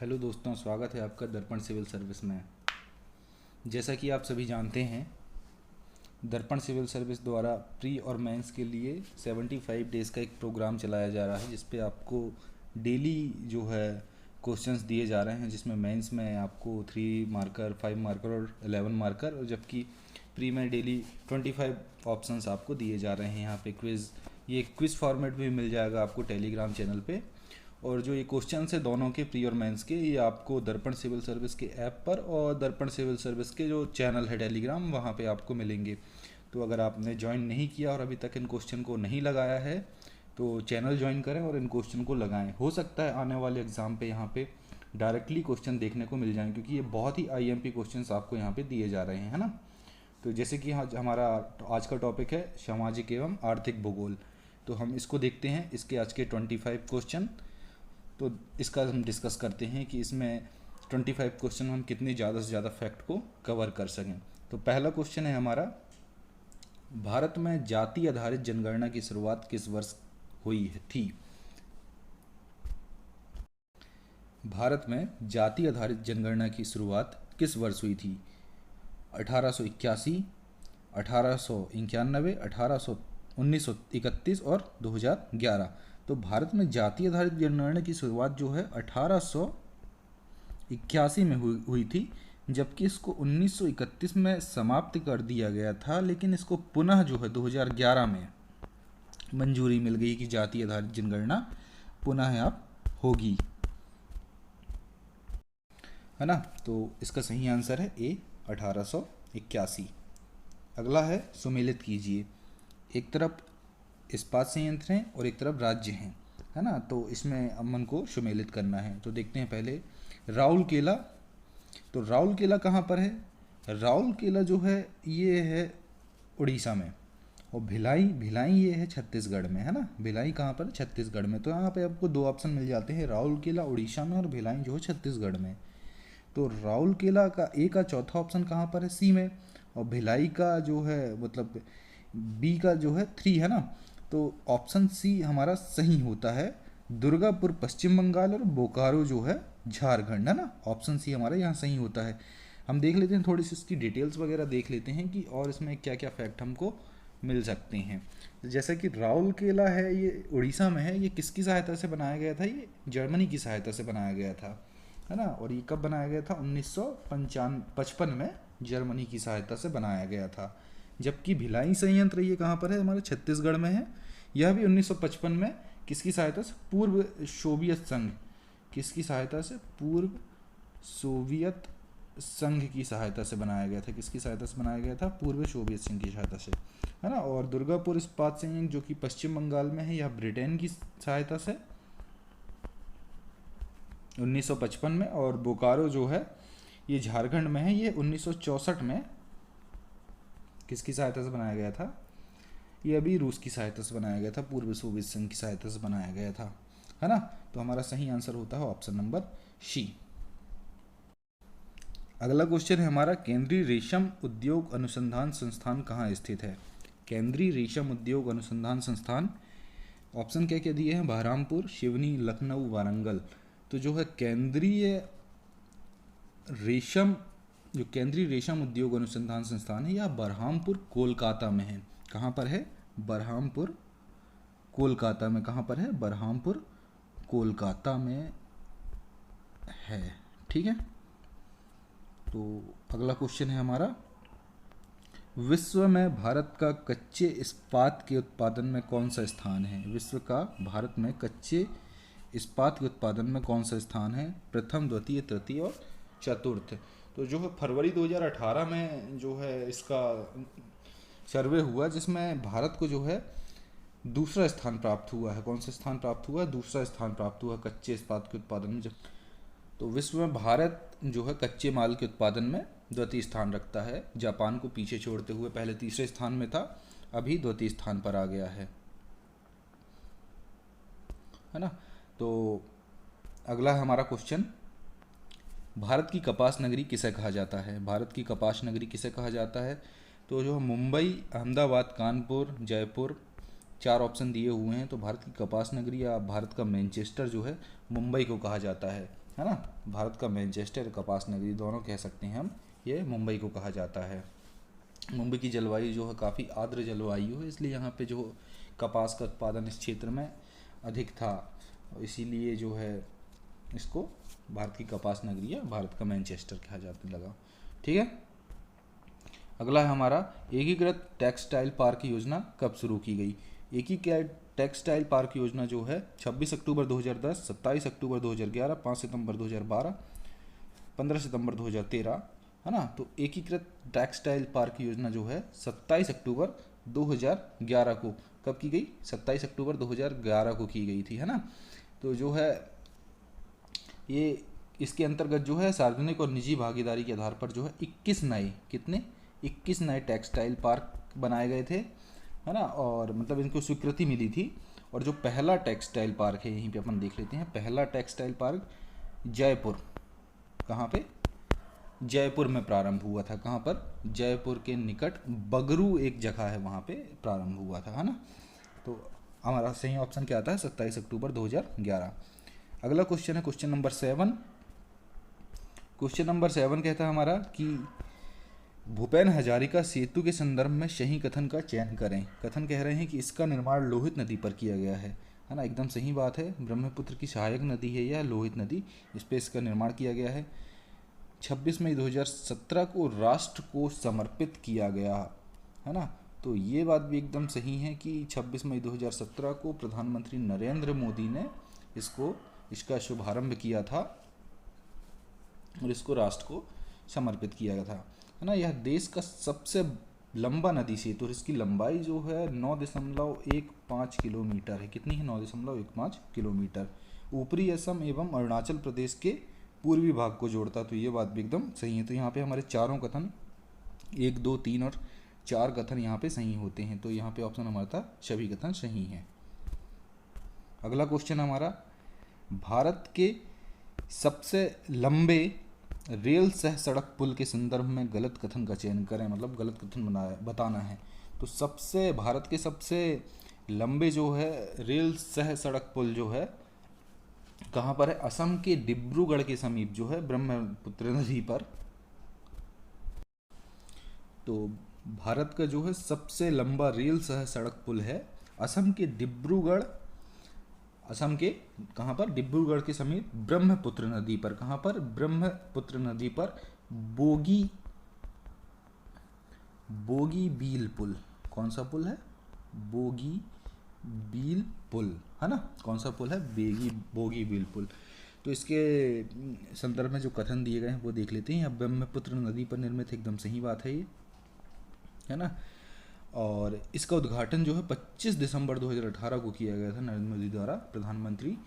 Hello दोस्तों, स्वागत है आपका दर्पण सिविल सर्विस में। जैसा कि आप सभी जानते हैं, दर्पण सिविल सर्विस द्वारा प्री और मेंस के लिए 75 डेज़ का एक प्रोग्राम चलाया जा रहा है, जिस पे आपको डेली जो है क्वेश्चंस दिए जा रहे हैं, जिसमें मेंस में आपको 3 मार्कर, 5 मार्कर और 11 मार्कर, और जबकि प्री में डेली 25 ऑप्शंस आपको दिए जा रहे हैं। यहाँ पे ये क्विज़ फॉर्मेट भी मिल जाएगा आपको टेलीग्राम चैनल पे। और जो ये क्वेश्चन है दोनों के, प्री और मेंस के, ये आपको दर्पण सिविल सर्विस के ऐप पर और दर्पण सिविल सर्विस के जो चैनल है टेलीग्राम, वहाँ पे आपको मिलेंगे। तो अगर आपने ज्वाइन नहीं किया और अभी तक इन क्वेश्चन को नहीं लगाया है तो चैनल ज्वाइन करें और इन क्वेश्चन को लगाएं। हो सकता है आने वाले एग्ज़ाम पे यहाँ पे डायरेक्टली क्वेश्चन देखने को मिल जाएं, क्योंकि ये बहुत ही आईएमपी क्वेश्चंस आपको यहाँ पे दिए जा रहे हैं, है ना। तो जैसे कि हमारा आज का टॉपिक है सामाजिक एवं आर्थिक भूगोल, तो हम इसको देखते हैं, इसके आज के 25 क्वेश्चन। तो इसका हम डिस्कस करते हैं कि इसमें 25 क्वेश्चन हम कितने ज़्यादा से ज़्यादा फैक्ट को कवर कर सकें। तो पहला क्वेश्चन है हमारा, भारत में जाति आधारित जनगणना की शुरुआत किस वर्ष थी। भारत में जाति आधारित जनगणना की शुरुआत किस वर्ष हुई थी? 1881, 1891, 1931 और 2011। तो भारत में जाति आधारित जनगणना की शुरुआत जो है 1881 में हुई थी, जबकि इसको 1931 में समाप्त कर दिया गया था, लेकिन इसको पुनः जो है 2011 में मंजूरी मिल गई कि जाति आधारित जनगणना पुनः अब होगी, है ना। तो इसका सही आंसर है ए, 1881। अगला है सुमेलित कीजिए। एक तरफ इस्पात संयंत्र हैं और एक तरफ राज्य हैं, है ना। तो इसमें अमन को सुमेलित करना है। तो देखते हैं पहले राउरकेला। तो राउरकेला कहाँ पर है? राउरकेला जो है ये है उड़ीसा में, और भिलाई ये है छत्तीसगढ़ में, है ना। भिलाई कहाँ पर? छत्तीसगढ़ में। तो यहाँ पे आपको दो ऑप्शन मिल जाते हैं, राउरकेला उड़ीसा में और भिलाई जो है छत्तीसगढ़ में। तो राउरकेला का ए का चौथा ऑप्शन कहाँ पर है? सी में। और भिलाई का जो है मतलब बी का जो है 3, है ना। तो ऑप्शन सी हमारा सही होता है। दुर्गापुर पश्चिम बंगाल और बोकारो जो है झारखंड, है ना। ऑप्शन सी हमारा यहाँ सही होता है। हम देख लेते हैं, थोड़ी सी इसकी डिटेल्स वगैरह देख लेते हैं कि और इसमें क्या क्या फैक्ट हमको मिल सकते हैं। जैसे कि राउरकेला है, ये उड़ीसा में है। ये किसकी सहायता से बनाया गया था? ये जर्मनी की सहायता से बनाया गया था, है ना। और ये कब बनाया गया था? 1955 में जर्मनी की सहायता से बनाया गया था। जबकि भिलाई संयंत्र ये कहाँ पर है? हमारे छत्तीसगढ़ में है। यह भी 1955 में किसकी सहायता से? पूर्व सोवियत संघ। किसकी सहायता से? पूर्व सोवियत संघ की सहायता से बनाया गया था। किसकी सहायता से बनाया गया था? पूर्व सोवियत संघ की सहायता से, है ना। और दुर्गापुर इस्पात संयंत्र जो कि पश्चिम बंगाल में है, यह ब्रिटेन की सहायता से 1955 में। और बोकारो जो है ये झारखंड में है, ये 1964 में किसकी सहायता से बनाया गया था? ये अभी रूस की सहायता से बनाया गया था, पूर्व सोवियत संघ की सहायता से बनाया गया था, है ना। तो हमारा सही आंसर होता है ऑप्शन नंबर सी। अगला क्वेश्चन है हमारा, केंद्रीय रेशम उद्योग अनुसंधान संस्थान कहाँ स्थित है? केंद्रीय रेशम उद्योग अनुसंधान संस्थान, ऑप्शन क्या क्या दिए हैं? बहरामपुर, सिवनी, लखनऊ, वारंगल। तो जो है केंद्रीय रेशम उद्योग अनुसंधान संस्थान है, यह बरहामपुर कोलकाता में है। कहाँ पर है? बरहामपुर कोलकाता में। कहाँ पर है? बरहामपुर कोलकाता में है, ठीक है। तो अगला क्वेश्चन है हमारा, विश्व में भारत का कच्चे इस्पात के उत्पादन में कौन सा स्थान है? विश्व का भारत में कच्चे इस्पात के उत्पादन में कौन सा स्थान है? प्रथम, द्वितीय, तृतीय और चतुर्थ। तो जो है फरवरी 2018 में जो है इसका सर्वे हुआ, जिसमें भारत को जो है दूसरा स्थान प्राप्त हुआ है। कौन सा स्थान प्राप्त हुआ? दूसरा स्थान प्राप्त हुआ कच्चे इस्पात के उत्पादन में। तो विश्व में भारत जो है कच्चे माल के उत्पादन में द्वितीय स्थान रखता है, जापान को पीछे छोड़ते हुए। पहले तीसरे स्थान में था, अभी द्वितीय स्थान पर आ गया है ना। तो अगला है हमारा क्वेश्चन, भारत की कपास नगरी किसे कहा जाता है? भारत की कपास नगरी किसे कहा जाता है? तो जो मुंबई, अहमदाबाद, कानपुर, जयपुर, 4 ऑप्शन दिए हुए हैं। तो भारत की कपास नगरी या भारत का मैनचेस्टर जो है मुंबई को कहा जाता है है ना। भारत का मैनचेस्टर, कपास नगरी दोनों कह सकते हैं हम, ये मुंबई को कहा जाता है। मुंबई की जलवायु जो है काफ़ी आर्द्र जलवायु है, इसलिए यहाँ पे जो कपास का उत्पादन इस क्षेत्र में अधिक था, इसीलिए जो है इसको भारत की कपास नगरी या भारत का मैनचेस्टर कहा जाने लगा। ठीक है। अगला है हमारा, एकीकृत टेक्सटाइल पार्क योजना कब शुरू की गई। एकीकृत टेक्सटाइल पार्क योजना जो है 26 अक्टूबर 2010, 27 अक्टूबर 2011, 5 सितंबर 2012, 15 सितंबर 2013, है ना। तो एकीकृत टेक्सटाइल पार्क योजना जो है 27 अक्टूबर 2011 को कब की गई, 27 अक्टूबर 2011 को की गई थी, है ना। तो जो है ये इसके अंतर्गत जो है सार्वजनिक और निजी भागीदारी के आधार पर जो है 21 नए, कितने, 21 नए टेक्सटाइल पार्क बनाए गए थे, है ना। और मतलब इनको स्वीकृति मिली थी। और जो पहला टेक्सटाइल पार्क है, यहीं पे अपन देख लेते हैं, पहला टेक्सटाइल पार्क जयपुर, कहाँ पे, जयपुर में प्रारंभ हुआ था। कहाँ पर, जयपुर के निकट बगरू एक जगह है, वहाँ पे प्रारंभ हुआ था, है ना। तो हमारा सही ऑप्शन क्या आता है, 27 अक्टूबर 2011। अगला क्वेश्चन है क्वेश्चन नंबर 7। क्वेश्चन नंबर 7 कहता है हमारा कि भूपेन हजारिका सेतु के संदर्भ में सही कथन का चयन करें। कथन कह रहे हैं कि इसका निर्माण लोहित नदी पर किया गया है ना। एकदम सही बात है, ब्रह्मपुत्र की सहायक नदी है यह लोहित नदी, इस पर इसका निर्माण किया गया है। 26 मई 2017 को राष्ट्र को समर्पित किया गया, है ना। तो ये बात भी एकदम सही है कि 26 मई 2017 को प्रधानमंत्री नरेंद्र मोदी ने इसका शुभारंभ किया था और इसको राष्ट्र को समर्पित किया गया था, है ना। यह देश का सबसे लंबा नदी सेतु और इसकी लंबाई जो है 9.15 किलोमीटर है। कितनी है, 9.15 किलोमीटर। ऊपरी असम एवं अरुणाचल प्रदेश के पूर्वी भाग को जोड़ता। तो ये बात भी एकदम सही है। तो यहाँ पे हमारे चारों कथन 1, 2, 3 और 4 कथन यहाँ पे सही होते हैं। तो यहाँ पे ऑप्शन हमारा था सभी कथन सही हैं। अगला क्वेश्चन हमारा, भारत के सबसे लंबे रेल सह सड़क पुल के संदर्भ में गलत कथन का चयन करें, मतलब गलत कथन बताना है। तो भारत के सबसे लंबे जो है रेल सह सड़क पुल जो है कहाँ पर है, असम के डिब्रूगढ़ के समीप जो है ब्रह्मपुत्र नदी पर। तो भारत का जो है सबसे लंबा रेल सह सड़क पुल है असम के डिब्रूगढ़, असम के कहाँ पर, डिब्रूगढ़ के समीप ब्रह्मपुत्र नदी पर। कहाँ पर, ब्रह्मपुत्र नदी पर बोगी बील पुल। कौन सा पुल है, बोगी बील पुल, है ना। कौन सा पुल है, बोगी बील पुल। तो इसके संदर्भ में जो कथन दिए गए हैं वो देख लेते हैं। अब ब्रह्मपुत्र नदी पर निर्मित, एकदम सही बात है ये, है ना। और इसका उद्घाटन जो है 25 दिसंबर 2018 को किया गया था नरेंद्र मोदी द्वारा, प्रधानमंत्री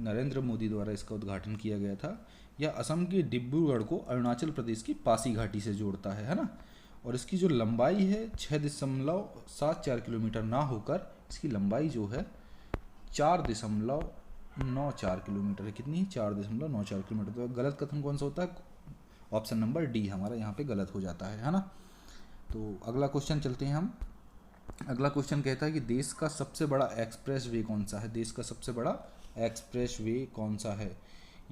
नरेंद्र मोदी द्वारा इसका उद्घाटन किया गया था। यह असम के डिब्रूगढ़ को अरुणाचल प्रदेश की पासी घाटी से जोड़ता है ना। और इसकी जो लंबाई है 6.74 किलोमीटर ना होकर इसकी लंबाई जो है 4.94 किलोमीटर है। कितनी, 4.94 किलोमीटर। तो गलत कथन कौन सा होता है, ऑप्शन नंबर डी हमारा यहाँ पे गलत हो जाता है ना। तो अगला क्वेश्चन चलते हैं हम। अगला क्वेश्चन कहता है कि देश का सबसे बड़ा एक्सप्रेस वे कौन सा है। देश का सबसे बड़ा एक्सप्रेस वे कौन सा है,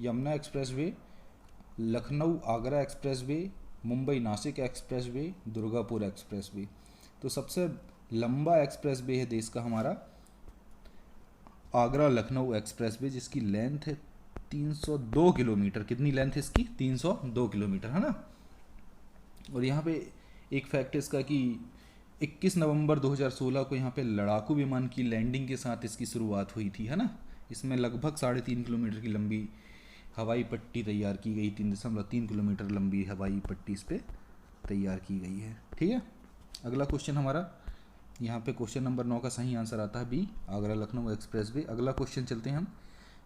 Yamuna express way, Lucknow Agra express way, Mumbai Nashik express way, Durgapur express way. तो सबसे लंबा एक्सप्रेस वे है देश का हमारा आगरा लखनऊ एक्सप्रेस वे, जिसकी लेंथ है 302 किलोमीटर। कितनी लेंथ है इसकी, 302 किलोमीटर, है ना। और यहाँ पे एक फैक्ट इसका कि 21 नवंबर 2016 को यहाँ पे लड़ाकू विमान की लैंडिंग के साथ इसकी शुरुआत हुई थी, है ना। इसमें लगभग 3.5 किलोमीटर की लंबी हवाई पट्टी तैयार की गई, 3.3 किलोमीटर लंबी हवाई पट्टी इस पर तैयार की गई है। ठीक है। अगला क्वेश्चन हमारा यहाँ पे क्वेश्चन नंबर 9 का सही आंसर आता है B, Agra Lucknow expressway. अगला क्वेश्चन चलते हैं हम,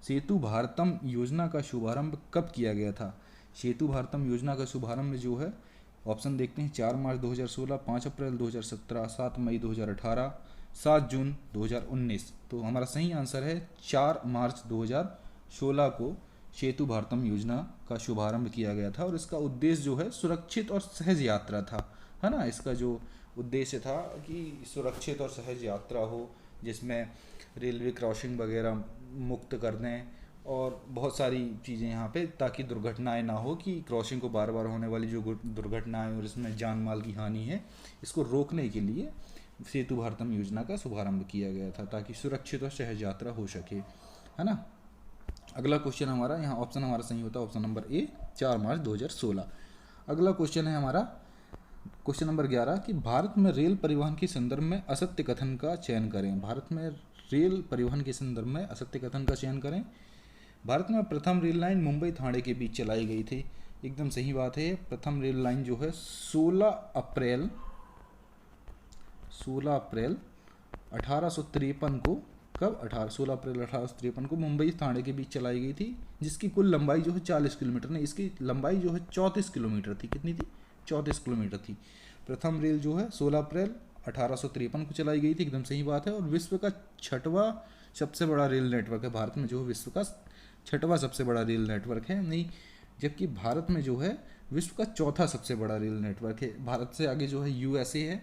सेतु भारतम योजना का शुभारंभ कब किया गया था। सेतु भारतम योजना का शुभारंभ जो है, ऑप्शन देखते हैं, 4 मार्च 2016, 5 अप्रैल 2017, 7 मई 2018, 7 जून 2019। तो हमारा सही आंसर है 4 मार्च 2016 को सेतु भारतम योजना का शुभारंभ किया गया था। और इसका उद्देश्य जो है सुरक्षित और सहज यात्रा था, है ना। इसका जो उद्देश्य था कि सुरक्षित और सहज यात्रा हो, जिसमें रेलवे क्रॉसिंग वगैरह मुक्त कर दें और बहुत सारी चीज़ें यहाँ पे, ताकि दुर्घटनाएं ना हो, कि क्रॉसिंग को बार बार होने वाली जो दुर्घटनाएं और इसमें जान माल की हानि है, इसको रोकने के लिए सेतु भारतम योजना का शुभारंभ किया गया था, ताकि सुरक्षित और सहज यात्रा हो सके, है ना। अगला क्वेश्चन हमारा, यहाँ ऑप्शन हमारा सही होता है ऑप्शन नंबर ए, 4 मार्च 2016। अगला क्वेश्चन है हमारा क्वेश्चन नंबर 11 कि भारत में रेल परिवहन के संदर्भ में असत्य कथन का चयन करें। भारत में रेल परिवहन के संदर्भ में असत्य कथन का चयन करें। भारत में प्रथम रेल लाइन मुंबई ठाणे के बीच चलाई गई थी, एकदम सही बात है। प्रथम रेल लाइन जो है 16 अप्रैल 1853 को, कब 16 अप्रैल 1853 को मुंबई ठाणे के बीच चलाई गई थी, जिसकी कुल लंबाई जो है 40 किलोमीटर नहीं, इसकी लंबाई जो है 34 किलोमीटर थी। कितनी थी? 34 किलोमीटर थी। प्रथम रेल जो है 16 अप्रैल 1853 को चलाई गई थी, एकदम सही बात है। और विश्व का 6वां सबसे बड़ा रेल नेटवर्क है भारत में, जो विश्व का 6वां सबसे बड़ा रेल नेटवर्क है, नहीं, जबकि भारत में जो है विश्व का 4था सबसे बड़ा रेल नेटवर्क है। भारत से आगे जो है यूएसए है,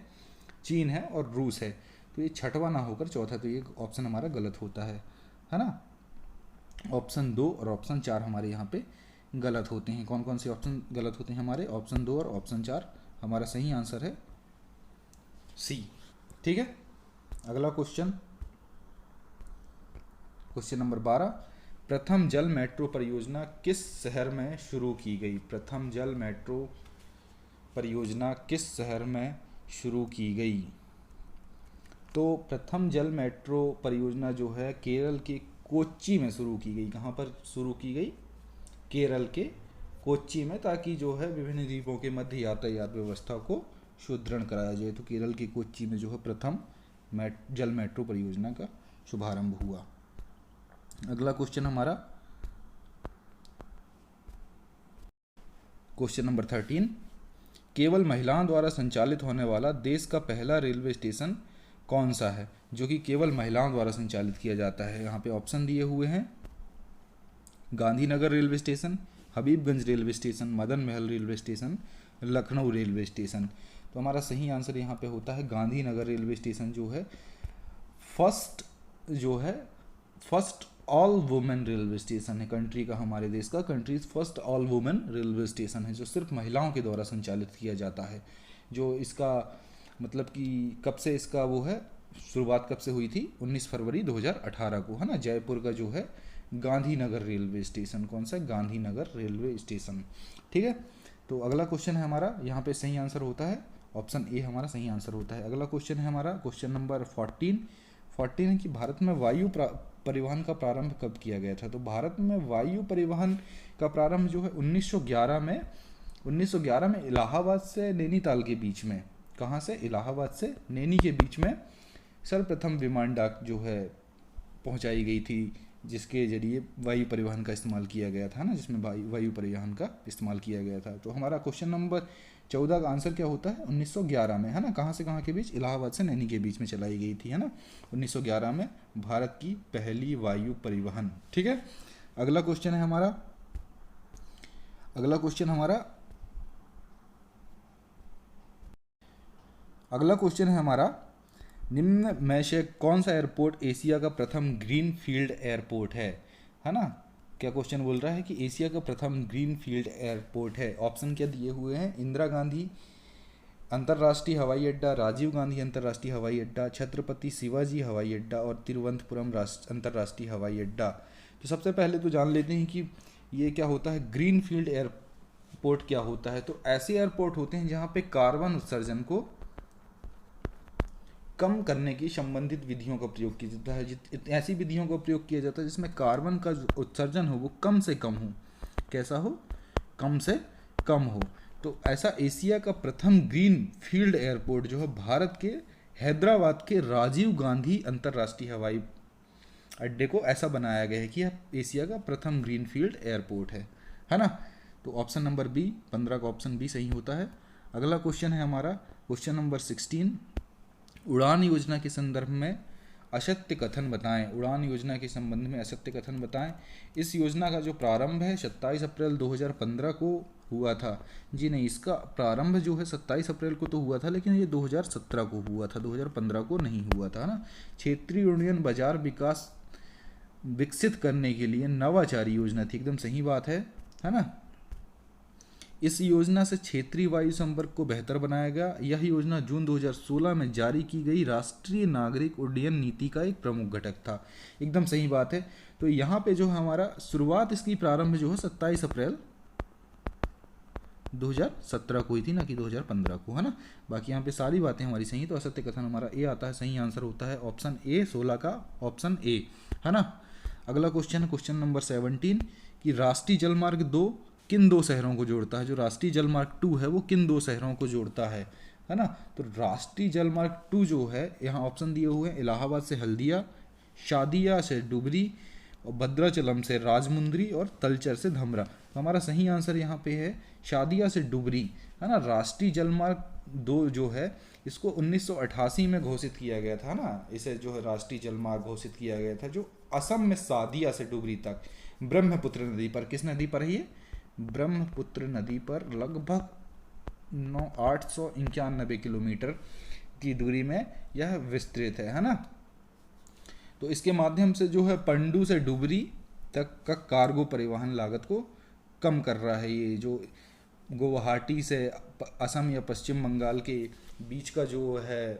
चीन है और रूस है, तो ये 6वां ना होकर 4था, तो ये ऑप्शन हमारा गलत होता है ना। ऑप्शन 2 और ऑप्शन 4 हमारे यहाँ पे गलत होते हैं। कौन कौन से ऑप्शन गलत होते हैं हमारे? ऑप्शन 2 और ऑप्शन 4। हमारा सही आंसर है सी। ठीक है, अगला क्वेश्चन, क्वेश्चन नंबर 12, प्रथम जल मेट्रो परियोजना किस शहर में शुरू की गई? प्रथम जल मेट्रो परियोजना किस शहर में शुरू की गई? तो प्रथम जल मेट्रो परियोजना जो है केरल के कोच्चि में शुरू की गई। कहाँ पर शुरू की गई? केरल के कोच्चि में, ताकि जो है विभिन्न द्वीपों के मध्य यातायात व्यवस्था को सुदृढ़ कराया जाए। तो केरल के कोच्चि में जो है प्रथम जल मेट्रो परियोजना का शुभारंभ हुआ। अगला क्वेश्चन हमारा क्वेश्चन नंबर 13, केवल महिलाओं द्वारा संचालित होने वाला देश का पहला रेलवे स्टेशन कौन सा है, जो कि केवल महिलाओं द्वारा संचालित किया जाता है? यहाँ पे ऑप्शन दिए हुए हैं, Gandhinagar railway station, Habibganj railway station, Madan Mahal railway station, Lucknow railway station. तो हमारा सही आंसर यहाँ पे होता है गांधीनगर रेलवे स्टेशन, जो है first all women railway station है कंट्री का, हमारे देश का countries first all women railway station है, जो सिर्फ महिलाओं के द्वारा संचालित किया जाता है। जो इसका मतलब कि कब से इसका वो है, शुरुआत कब से हुई थी? 19 फरवरी 2018 को, है ना। जयपुर का जो है गांधीनगर रेलवे स्टेशन, कौन सा? Gandhinagar railway station. ठीक है, तो अगला क्वेश्चन है हमारा, यहाँ पे सही आंसर होता है ऑप्शन ए, हमारा सही आंसर होता है। अगला क्वेश्चन है हमारा क्वेश्चन नंबर 14 है कि भारत में वायु परिवहन का प्रारंभ कब किया गया था? तो भारत में वायु परिवहन का प्रारंभ जो है 1911 में इलाहाबाद से नैनीताल के बीच में। कहाँ से? इलाहाबाद से नैनी के बीच में सर्वप्रथम विमान डाक जो है पहुंचाई गई थी, जिसके जरिए वायु परिवहन का इस्तेमाल किया गया था ना, जिसमें वायु परिवहन का इस्तेमाल किया गया था। तो हमारा क्वेश्चन नंबर 14 का आंसर क्या होता है? 1911 में, है ना। कहाँ से कहाँ के बीच? इलाहाबाद से नैनी के बीच में चलाई गई थी, है ना। 1911 में भारत की पहली वायु परिवहन। ठीक है, अगला क्वेश्चन है हमारा अगला क्वेश्चन है हमारा निम्न में से कौन सा एयरपोर्ट एशिया का प्रथम ग्रीन फील्ड एयरपोर्ट है ना। क्या क्वेश्चन बोल रहा है कि एशिया का प्रथम ग्रीन फील्ड एयरपोर्ट है? ऑप्शन क्या दिए हुए हैं? इंदिरा गांधी अंतर्राष्ट्रीय हवाई अड्डा, राजीव गांधी अंतर्राष्ट्रीय हवाई अड्डा, छत्रपति शिवाजी हवाई अड्डा और तिरुवनंतपुरम अंतर्राष्ट्रीय हवाई अड्डा। तो सबसे पहले तो जान लेते हैं कि ये क्या होता है, ग्रीन फील्ड एयरपोर्ट क्या होता है। तो ऐसे एयरपोर्ट होते हैं जहाँ पे कार्बन उत्सर्जन को कम करने की संबंधित विधियों का प्रयोग किया जाता है। ऐसी विधियों का प्रयोग किया जाता है जिसमें कार्बन का जो उत्सर्जन हो वो कम से कम हो। कैसा हो? कम से कम हो। तो ऐसा एशिया का प्रथम ग्रीन फील्ड एयरपोर्ट जो है भारत के हैदराबाद के राजीव गांधी अंतर्राष्ट्रीय हवाई अड्डे को ऐसा बनाया गया है कि यह एशिया का प्रथम ग्रीन फील्ड एयरपोर्ट है ना। तो ऑप्शन नंबर बी, 15 का ऑप्शन बी सही होता है। अगला क्वेश्चन है हमारा क्वेश्चन नंबर 16, उड़ान योजना के संदर्भ में असत्य कथन बताएं। उड़ान योजना के संबंध में असत्य कथन बताएं। इस योजना का जो प्रारंभ है 27 अप्रैल 2015 को हुआ था। जी नहीं, इसका प्रारंभ जो है 27 अप्रैल को तो हुआ था, लेकिन ये 2017 को हुआ था, 2015 को नहीं हुआ था ना। क्षेत्रीय यूनियन बाजार विकास विकसित करने के लिए नवाचारी योजना थी। एकदम सही बात है ना। इस योजना से क्षेत्रीय वायु संपर्क को बेहतर बनाया गया। यह योजना जून 2016 में जारी की गई राष्ट्रीय नागरिक उड्डयन नीति का एक प्रमुख घटक था। एकदम सही बात है। तो यहाँ पे जो हमारा शुरुआत इसकी प्रारंभ जो है 27 अप्रैल 2017 को हुई थी, ना कि 2015 को, है ना। बाकी यहाँ पे सारी बातें हमारी सही, तो असत्य कथन हमारा ए आता है। सही आंसर होता है ऑप्शन ए, 16 का ऑप्शन ए, है ना। अगला क्वेश्चन है क्वेश्चन नंबर 17 कि राष्ट्रीय जलमार्ग 2 किन दो शहरों को जोड़ता है। जो राष्ट्रीय जलमार्ग 2 है वो किन दो शहरों को जोड़ता है ना। तो राष्ट्रीय जलमार्ग 2 जो है, यहाँ ऑप्शन दिए हुए हैं, इलाहाबाद से हल्दिया, शादिया से डुबरी, और भद्राचलम से राजमुंद्री, और तलचर से धमरा। तो हमारा सही आंसर यहाँ पे है शादिया से डुबरी, है ना। राष्ट्रीय जलमार्ग 2 जो है इसको 1988 में घोषित किया गया था ना। इसे जो है राष्ट्रीय जलमार्ग घोषित किया गया था, जो असम में शादिया से डुबरी तक ब्रह्मपुत्र नदी पर, किस नदी पर है ये, ब्रह्मपुत्र नदी पर लगभग 891 किलोमीटर की दूरी में यह विस्तृत है ना। तो इसके माध्यम से जो है पंडू से डुबरी तक का कार्गो परिवहन लागत को कम कर रहा है। ये जो गुवाहाटी से असम या पश्चिम बंगाल के बीच का जो है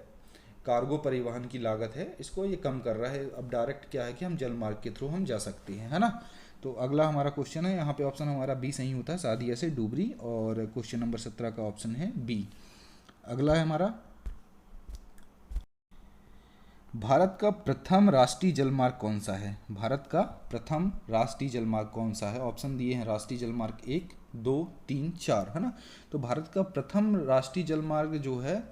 कार्गो परिवहन की लागत है, इसको ये कम कर रहा है। अब डायरेक्ट क्या है कि हम जलमार्ग के थ्रू हम जा सकते हैं, है ना। तो अगला हमारा क्वेश्चन है, यहाँ पे ऑप्शन हमारा बी सही होता है, शादिया से डुबरी, और क्वेश्चन नंबर 17 का ऑप्शन है बी। अगला है हमारा, भारत का प्रथम राष्ट्रीय जलमार्ग कौन सा है। भारत का प्रथम राष्ट्रीय जलमार्ग कौन सा है। ऑप्शन दिए हैं राष्ट्रीय जलमार्ग 1, 2, 3, 4, है ना। तो भारत का प्रथम राष्ट्रीय जलमार्ग जो है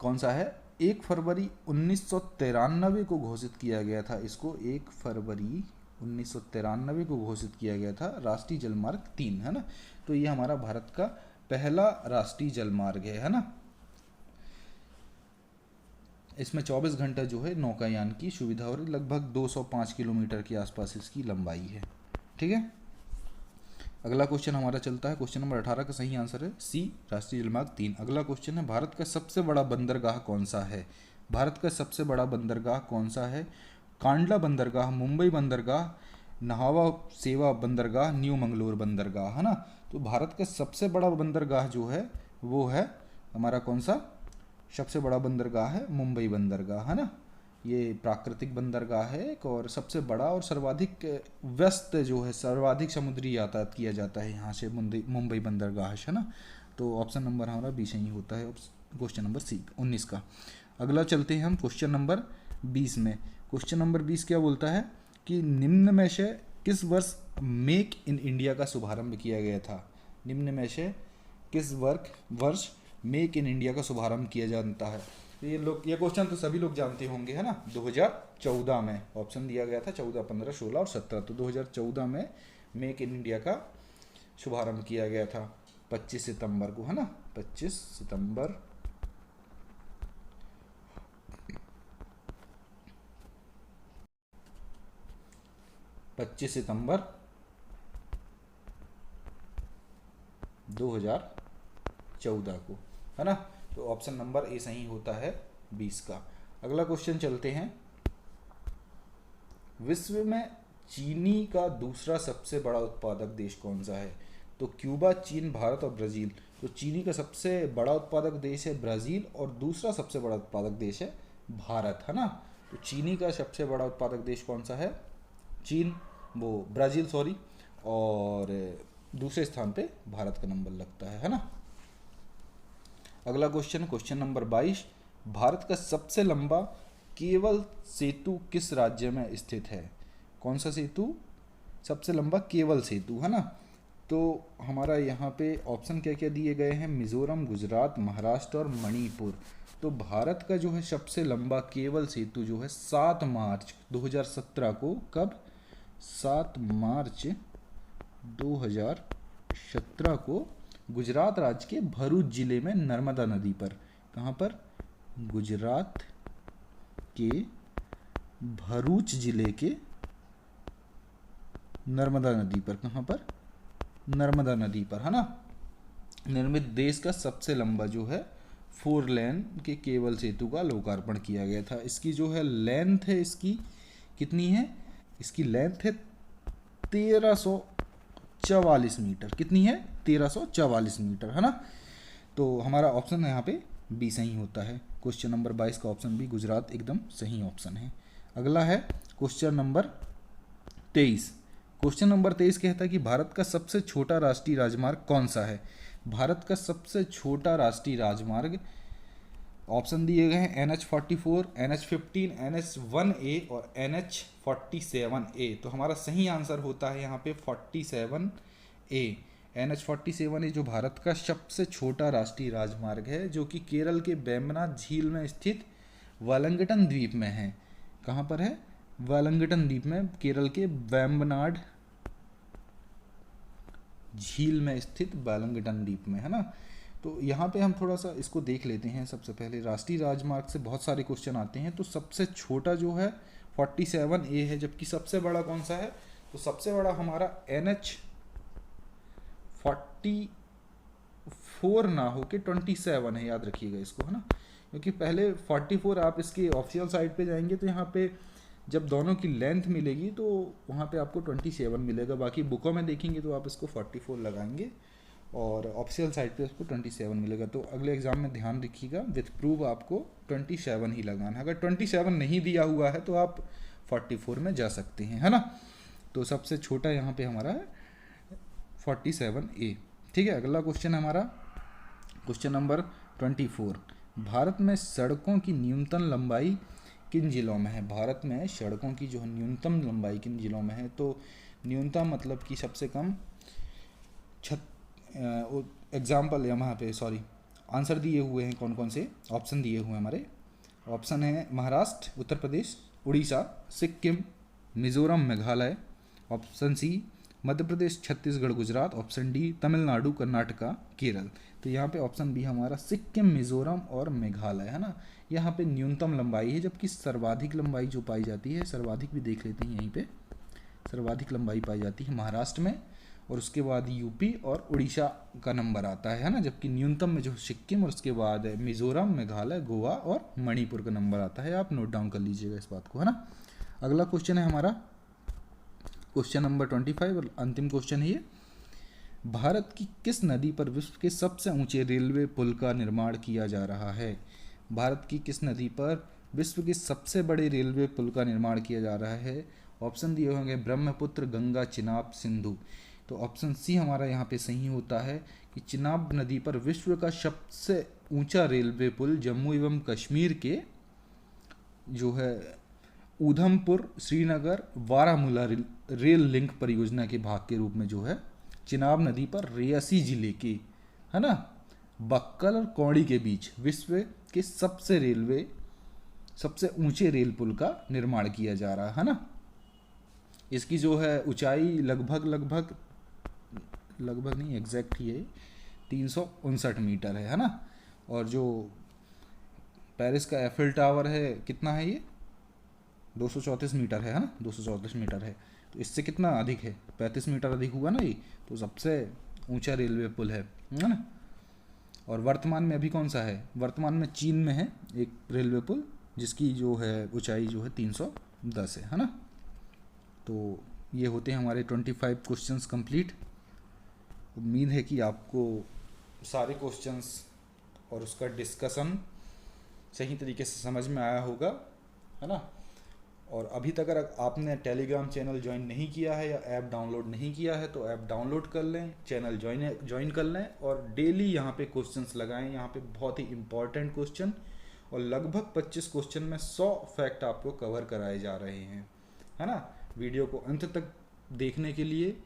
कौन सा है, 1 फरवरी 1993 को घोषित किया गया था। इसको 1 फरवरी 1993 को घोषित किया गया था, राष्ट्रीय जलमार्ग 3, है ना। तो ये हमारा भारत का पहला राष्ट्रीय जलमार्ग है ना। इसमें 24 घंटा जो है नौकायान की सुविधा और लगभग 205 किलोमीटर के आसपास इसकी लंबाई है, ठीक है। अगला क्वेश्चन हमारा चलता है, क्वेश्चन नंबर 18 का सही आंसर है सी, राष्ट्रीय जलमार्ग 3। अगला क्वेश्चन है, भारत का सबसे बड़ा बंदरगाह कौन सा है। भारत का सबसे बड़ा बंदरगाह कौन सा है। कांडला बंदरगाह, मुंबई बंदरगाह, नहावा सेवा बंदरगाह, न्यू मंगलोर बंदरगाह, है ना। तो भारत का सबसे बड़ा बंदरगाह जो है वो है हमारा कौन सा, सबसे बड़ा बंदरगाह है मुंबई बंदरगाह, है ना। ये प्राकृतिक बंदरगाह है एक, और सबसे बड़ा और सर्वाधिक व्यस्त जो है, सर्वाधिक समुद्री यातायात किया जाता है यहाँ से मुंबई बंदरगाह, है ना। तो ऑप्शन नंबर हमारा बी सही होता है, क्वेश्चन नंबर सी 19 का। अगला चलते हैं हम क्वेश्चन नंबर 20 में। क्वेश्चन नंबर 20 क्या बोलता है कि निम्न में से किस वर्ष मेक इन इंडिया का शुभारंभ किया गया था। निम्न में से किस वर्ष मेक इन इंडिया का शुभारंभ किया जाता है। तो ये क्वेश्चन तो सभी लोग जानते होंगे, है ना। 2014 में ऑप्शन दिया गया था, 14, 15, 16 और 17। तो 2014 में मेक इन इंडिया का शुभारंभ किया गया था 25 सितंबर को, है ना। 25 सितंबर 2014 को, है ना। तो ऑप्शन नंबर ए सही होता है 20 का। अगला क्वेश्चन चलते हैं, विश्व में चीनी का दूसरा सबसे बड़ा उत्पादक देश कौन सा है। तो क्यूबा, चीन, भारत और ब्राज़ील। तो चीनी का सबसे बड़ा उत्पादक देश है ब्राज़ील, और दूसरा सबसे बड़ा उत्पादक देश है भारत, है ना। तो चीनी का सबसे बड़ा उत्पादक देश कौन सा है, चीन, वो ब्राज़ील सॉरी, और दूसरे स्थान पे भारत का नंबर लगता है ना। अगला क्वेश्चन, क्वेश्चन नंबर 22, भारत का सबसे लंबा केवल सेतु किस राज्य में स्थित है। कौन सा सेतु सबसे लंबा केवल सेतु, है ना। तो हमारा यहाँ पे ऑप्शन क्या क्या दिए गए हैं, मिजोरम, गुजरात, महाराष्ट्र और मणिपुर। तो भारत का जो है सबसे लंबा केवल सेतु जो है 7 मार्च 2017 को, कब, 7 मार्च 2017 को गुजरात राज्य के भरूच जिले में नर्मदा नदी पर, कहाँ पर, गुजरात के भरूच जिले के नर्मदा नदी पर, कहाँ पर, नर्मदा नदी पर, है ना, निर्मित देश का सबसे लंबा जो है 4 लेन के केबल सेतु का लोकार्पण किया गया था। इसकी जो है लेंथ है इसकी कितनी है, इसकी लेंथ है 1344 मीटर। कितनी है, 1344 मीटर, है ना। तो हमारा ऑप्शन यहाँ पे बी सही होता है। क्वेश्चन नंबर 22 का ऑप्शन बी गुजरात एकदम सही ऑप्शन है। अगला है क्वेश्चन नंबर 23। क्वेश्चन नंबर 23 कहता है कि भारत का सबसे छोटा राष्ट्रीय राजमार्ग कौन सा है। भारत का सबसे छोटा राष्ट्रीय राजमार्ग, ऑप्शन दिए गए हैं NH44, NH15, NH1A और NH47A। तो हमारा सही आंसर होता है यहाँ पे 47A। NH47A जो भारत का सबसे छोटा राष्ट्रीय राजमार्ग है, जो कि केरल के वेम्बनाड झील में स्थित वालंगटन द्वीप में है। कहाँ पर है, वालंगटन द्वीप में, केरल के वेम्बनाड झील में स्थित वालंगटन द्वीप में, है ना। तो यहाँ पे हम थोड़ा सा इसको देख लेते हैं। सबसे पहले राष्ट्रीय राजमार्ग से बहुत सारे क्वेश्चन आते हैं। तो सबसे छोटा जो है 47A है, जबकि सबसे बड़ा कौन सा है, तो सबसे बड़ा हमारा NH44 ना हो के 27 है, याद रखिएगा इसको, है ना। क्योंकि पहले 44 आप इसके ऑफिशियल साइट पे जाएंगे तो यहाँ पे जब दोनों की लेंथ मिलेगी तो वहाँ पे आपको 27 मिलेगा। बाकी बुकों में देखेंगे तो आप इसको 44 लगाएंगे और ऑफिशियल साइट पे उसको 27 मिलेगा। तो अगले एग्जाम में ध्यान रखिएगा, विथ प्रूफ आपको 27 ही लगाना है। अगर 27 नहीं दिया हुआ है तो आप 44 में जा सकते हैं, है ना। तो सबसे छोटा यहाँ पे हमारा है 47A। ठीक है, अगला क्वेश्चन है हमारा क्वेश्चन नंबर 24। भारत में सड़कों की न्यूनतम लंबाई किन जिलों में है। भारत में सड़कों की जो न्यूनतम लंबाई किन जिलों में है, तो न्यूनतम मतलब कि सबसे कम एग्जाम्पल यहाँ पे आंसर दिए हुए हैं, कौन कौन से ऑप्शन दिए हुए हैं हमारे। ऑप्शन है Maharashtra, Uttar Pradesh, Orissa, Sikkim, Mizoram, Meghalaya. Option C Madhya Pradesh, Chhattisgarh, Gujarat. Option D Tamil Nadu, Karnataka, Kerala. तो यहाँ पे ऑप्शन बी हमारा सिक्किम, मिजोरम और मेघालय, है ना। यहाँ पे न्यूनतम लंबाई है, जबकि सर्वाधिक लंबाई जो पाई जाती है, सर्वाधिक भी देख लेते हैं यहीं पे, सर्वाधिक लंबाई पाई जाती है महाराष्ट्र में, और उसके बाद यूपी और उड़ीसा का नंबर आता है ना। जबकि न्यूनतम में जो सिक्किम और उसके बाद मिजोरम, मेघालय, गोवा और मणिपुर का नंबर आता है। आप नोट डाउन कर लीजिएगा इस बात को, है ना। अगला क्वेश्चन है हमारा क्वेश्चन नंबर 25 और अंतिम क्वेश्चन है ये। भारत की किस नदी पर विश्व के सबसे ऊंचे रेलवे पुल का निर्माण किया जा रहा है। भारत की किस नदी पर विश्व के सबसे बड़े रेलवे पुल का निर्माण किया जा रहा है। ऑप्शन दिए होंगे ब्रह्मपुत्र, गंगा, चिनाब, सिंधु। तो ऑप्शन सी हमारा यहाँ पे सही होता है कि चिनाब नदी पर विश्व का सबसे ऊंचा रेलवे पुल जम्मू एवं कश्मीर के जो है उधमपुर, श्रीनगर, बारामूला रेल लिंक परियोजना के भाग के रूप में जो है चिनाब नदी पर रियासी जिले के, है ना, बक्कल और कौड़ी के बीच विश्व के सबसे ऊंचे रेल पुल का निर्माण किया जा रहा है ना। इसकी जो है ऊंचाई लगभग नहीं, एग्जैक्ट ही है 359 मीटर है ना। और जो पेरिस का एफिल टावर है कितना है ये 234 मीटर है ना, 234 मीटर है। तो इससे कितना अधिक है, 35 मीटर अधिक हुआ ना ये। तो सबसे ऊंचा रेलवे पुल है ना। और वर्तमान में अभी कौन सा है, वर्तमान में चीन में है एक रेलवे पुल जिसकी जो है ऊंचाई जो है 310 है ना। तो ये होते हैं हमारे 25 क्वेश्चंस कंप्लीट। उम्मीद है कि आपको सारे क्वेश्चंस और उसका डिस्कशन सही तरीके से समझ में आया होगा, है ना। और अभी तक अगर आपने टेलीग्राम चैनल ज्वाइन नहीं किया है या ऐप डाउनलोड नहीं किया है तो ऐप डाउनलोड कर लें, चैनल ज्वाइन कर लें और डेली यहाँ पे क्वेश्चंस लगाएं। यहाँ पे बहुत ही इंपॉर्टेंट क्वेश्चन और लगभग 25 क्वेश्चन में 100 फैक्ट आपको कवर कराए जा रहे हैं, है ना। वीडियो को अंत तक देखने के लिए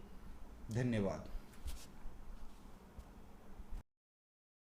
धन्यवाद।